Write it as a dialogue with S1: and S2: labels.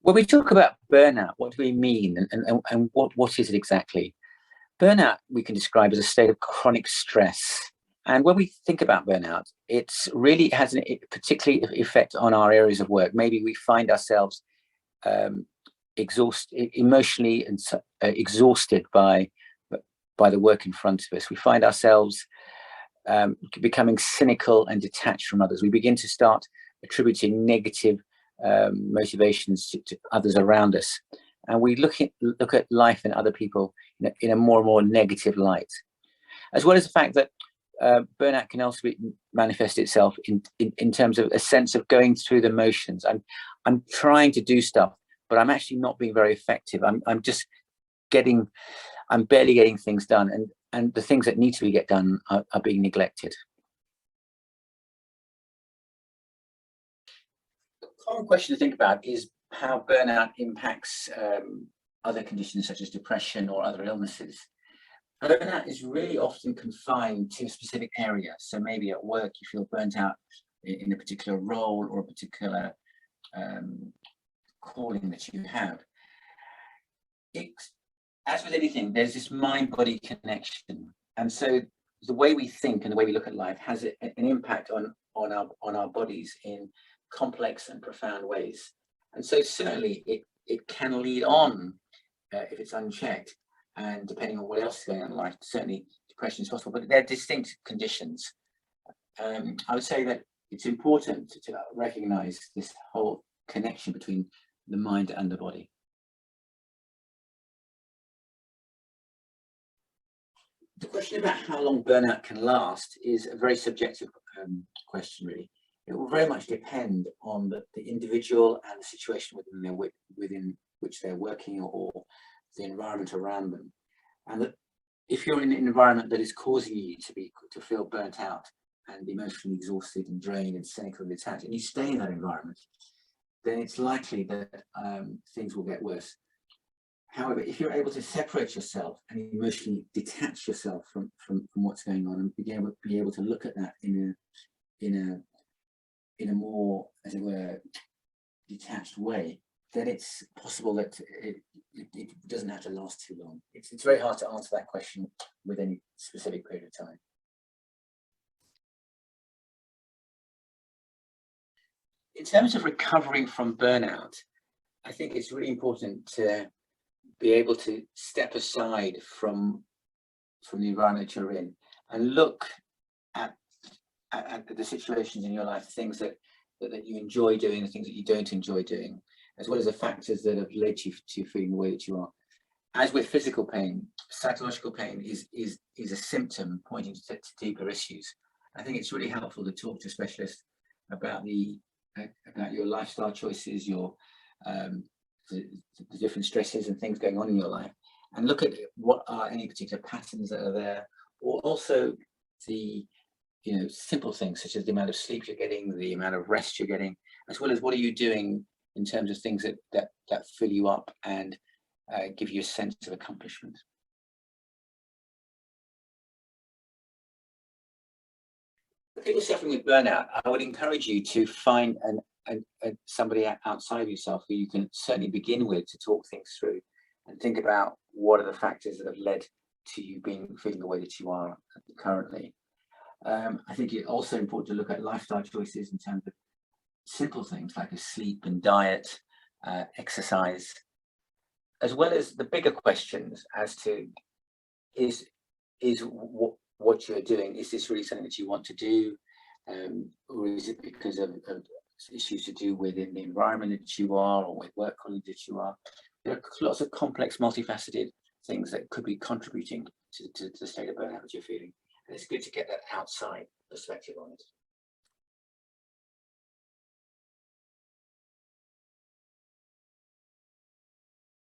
S1: When we talk about burnout, what do we mean and what is it exactly? Burnout we can describe as a state of chronic stress. And when we think about burnout, it's really has a particular effect on our areas of work. Maybe we find ourselves emotionally and exhausted by the work in front of us. We find ourselves becoming cynical and detached from others. We begin to start attributing negative motivations to others around us, and we look at life and other people in a more and more negative light, as well as the fact that burnout can also manifest itself in terms of a sense of going through the motions. I'm trying to do stuff, but I'm actually not being very effective. I'm barely getting things done, and the things that need to get done are being neglected. A common question to think about is how burnout impacts other conditions such as depression or other illnesses. Burnout is really often confined to a specific area. So maybe at work you feel burnt out in a particular role or a particular calling that you have. As with anything, there's this mind-body connection, and so the way we think and the way we look at life has an impact on our bodies in complex and profound ways. And so certainly it can lead on if it's unchecked, and depending on what else is going on in life, certainly depression is possible, but they're distinct conditions. I would say that it's important to recognize this whole connection between the mind and the body. The question about how long burnout can last is a very subjective question, really. It will very much depend on the individual and the situation within which they're working, or the environment around them. And that if you're in an environment that is causing you to feel burnt out and emotionally exhausted and drained and cynical and detached, and you stay in that environment, then it's likely that things will get worse. However, if you're able to separate yourself and emotionally detach yourself from what's going on, and be able to look at that in a more, as it were, detached way, then it's possible that it doesn't have to last too long. It's very hard to answer that question with any specific period of time. In terms of recovering from burnout, I think it's really important to be able to step aside from the environment you're in and look at the situations in your life, things that you enjoy doing, the things that you don't enjoy doing, as well as the factors that have led you to feeling the way that you are. As with physical pain, psychological pain is a symptom pointing to deeper issues. I think it's really helpful to talk to specialists about your lifestyle choices, your the different stresses and things going on in your life, and look at what are any particular patterns that are there, or also the simple things such as the amount of sleep you're getting, the amount of rest you're getting, as well as what are you doing in terms of things that fill you up and give you a sense of accomplishment. For people suffering with burnout, I would encourage you to find somebody outside of yourself who you can certainly begin with to talk things through, and think about what are the factors that have led to you feeling the way that you are currently. I think it's also important to look at lifestyle choices in terms of simple things like sleep and diet, exercise, as well as the bigger questions as to is what you're doing, is this really something that you want to do, or is it because of issues to do within the environment that you are, or with work colleagues that you are? There are lots of complex, multifaceted things that could be contributing to the state of burnout that you're feeling. And it's good to get that outside perspective on it.